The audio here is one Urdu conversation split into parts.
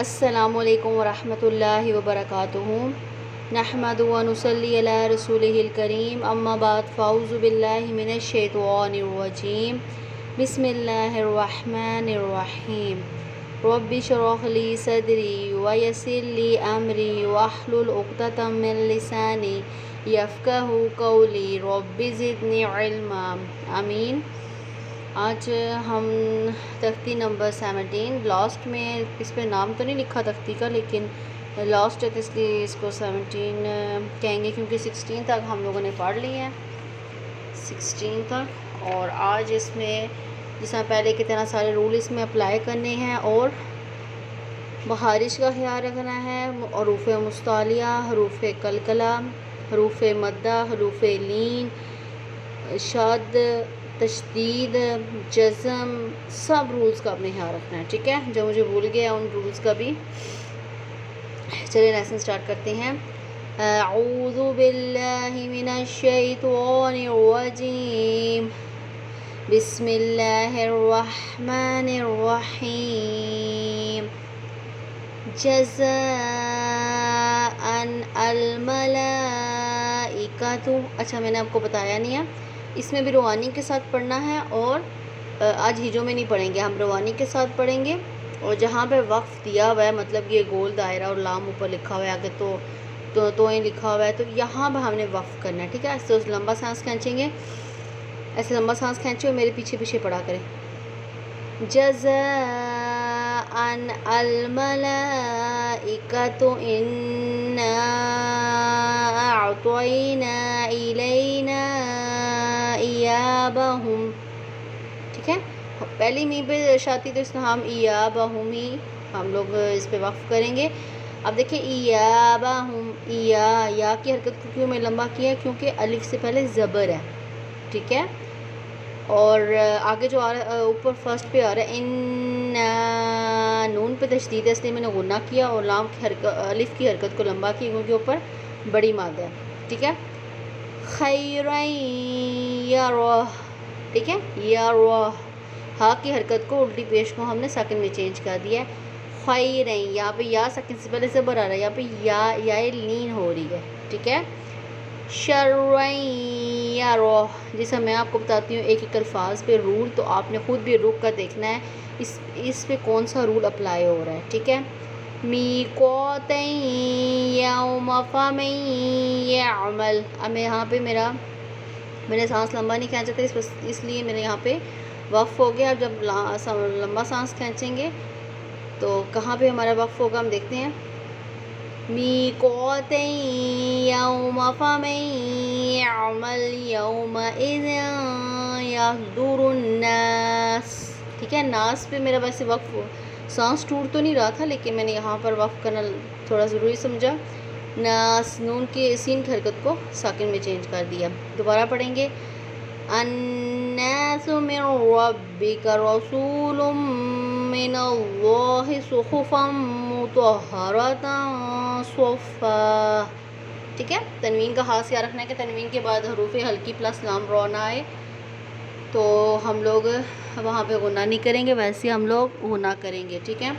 السلام علیکم ورحمۃ اللہ وبرکاتہ نحمد و نصلی علی رسولہ الکریم اما بعد فاعوذ باللہ من الشیطان الرجیم بسم اللہ الرحمن الرحیم رب اشرح لی صدری ویسر لی امری واحلل عقدۃ من لسانی یفقہوا قولی رب زدنی علما آمین۔ آج ہم تختی نمبر 17 لاسٹ میں اس پہ نام تو نہیں لکھا تختی کا، لیکن لاسٹ ہے تو اس لیے اس کو 17 کہیں گے، کیونکہ 16 تک ہم لوگوں نے پڑھ لی ہے 16 تک۔ اور آج اس میں جس طرح پہلے کی طرح سارے رول اس میں اپلائی کرنے ہیں اور مخارج کا خیال رکھنا ہے۔ حروف مستعلیہ، حروف قلقلہ، حروف مدہ، حروف لین، شد، تشدید، جزم، سب رولز کا اپنے خیال رکھنا ہے، ٹھیک ہے؟ جو مجھے بھول گیا ان رولز کا بھی۔ چلیں لیسن سٹارٹ کرتے ہیں۔ اعوذ باللہ من الشیطان الرجیم، بسم اللہ الرحمن الرحیم، جزاء الملائکۃ۔ اچھا میں نے آپ کو بتایا نہیں ہے، اس میں بھی روانی کے ساتھ پڑھنا ہے، اور آج ہجوں میں نہیں پڑھیں گے، ہم روانی کے ساتھ پڑھیں گے۔ اور جہاں پہ وقف دیا ہوا ہے، مطلب یہ گول دائرہ اور لام اوپر لکھا ہوا ہے، آگے توئیں لکھا ہوا ہے، تو یہاں پہ ہم نے وقف کرنا ہے، ٹھیک ہے؟ ایسے لمبا سانس کھینچیں گے، ایسے لمبا سانس کھینچے اور میرے پیچھے پیچھے پڑھا کریں۔ جزاء الملائکۃ انا اعطینا الینا ایابہم، ٹھیک ہے؟ پہلی می پہ شاتی تو اس میں ہم ایابہم ہی ہم لوگ اس پہ وقف کریں گے۔ اب دیکھیں ایابہم، یا کی حرکت کو کیوں میں لمبا کیا ہے؟ کیونکہ الف سے پہلے زبر ہے، ٹھیک ہے؟ اور آگے جو آ رہا ہے اوپر فرسٹ پہ آ رہا ہے انا، نون پہ تشدید ہے، اس لیے میں نے غنہ کیا اور لام کی الف کی حرکت کو لمبا کیا، کیونکہ اوپر بڑی مادہ ہے، ٹھیک ہے؟ خیرا یرہ، ٹھیک ہے؟ یرہ، ہا کی حرکت کو الٹی پیش کو ہم نے ساکن میں چینج کر دیا ہے۔ خیرا، یہاں پہ یا ساکن سے پہلے زبر آ رہا ہے، یہاں پہ یا لین ہو رہی ہے، ٹھیک ہے؟ شرا یرہ، جیسا میں آپ کو بتاتی ہوں ایک ایک الفاظ پہ رول، تو آپ نے خود بھی رک کر دیکھنا ہے اس پہ کون سا رول اپلائی ہو رہا ہے، ٹھیک ہے؟ میقات یوم فمن یعمل، اب میں یہاں پہ میں نے سانس لمبا نہیں کھینچا تھا، اس لیے میں نے یہاں پہ وقف ہو گیا۔ اب جب لمبا سانس کھینچیں گے تو کہاں پہ ہمارا وقف ہوگا، ہم دیکھتے ہیں۔ میقات یوم فمن یعمل یومئذ یحضر الناس، ٹھیک ہے؟ ناس پہ میرا ویسے وقف سانس ٹوٹ تو نہیں رہا تھا، لیکن میں نے یہاں پر وقف کرنا تھوڑا ضروری سمجھا۔ ناس، نون کے سین کی حرکت کو ساکن میں چینج کر دیا۔ دوبارہ پڑھیں گے۔ الناس من ربک رسول من اللہ صحفا مطہرۃ صفا، ٹھیک ہے؟ تنوین کا خاص خیال رکھنا ہے کہ تنوین کے بعد حروف ہلکی پلس لام رو نہ آئے، تو ہم لوگ وہاں پہ غنہ نہیں کریں گے، ویسے ہم لوگ غنہ کریں گے، ٹھیک ہے؟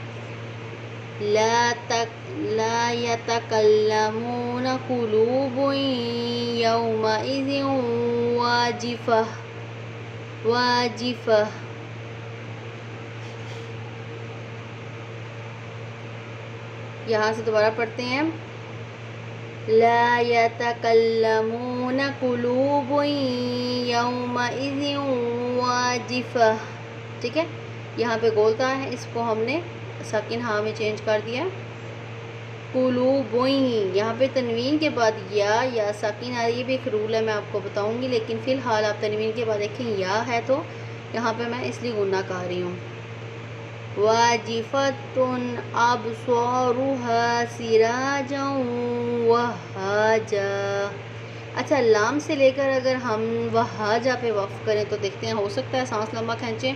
لا یتکلمون قلوب یومئذ واجفہ، واجفہ، یہاں سے دوبارہ پڑھتے ہیں۔ لا یتکلمون قلوب یومئذ واجفہ، ٹھیک ہے؟ یہاں پہ گولتا ہے، اس کو ہم نے ساکن ہاں میں چینج کر دیا۔ قلوب، یہاں پہ تنوین کے بعد یا ساکن آ رہی ہے، یہ بھی ایک رول ہے، میں آپ کو بتاؤں گی، لیکن فی الحال آپ تنوین کے بعد دیکھیں یا ہے تو یہاں پہ میں اس لیے غنہ کر رہی ہوں۔ واجفۃ ابصارها سراجا وہاجا، اچھا لام سے لے کر اگر ہم وہاجا پہ وقف کریں تو دیکھتے ہیں، ہو سکتا ہے سانس لمبا کھینچیں۔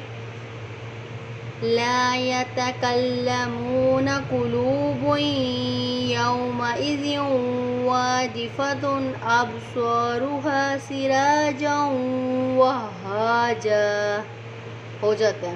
لا یتکلمون قلوب یومئذ واجفۃ ابصارها سراجا وہاجا، ہو جاتا ہے۔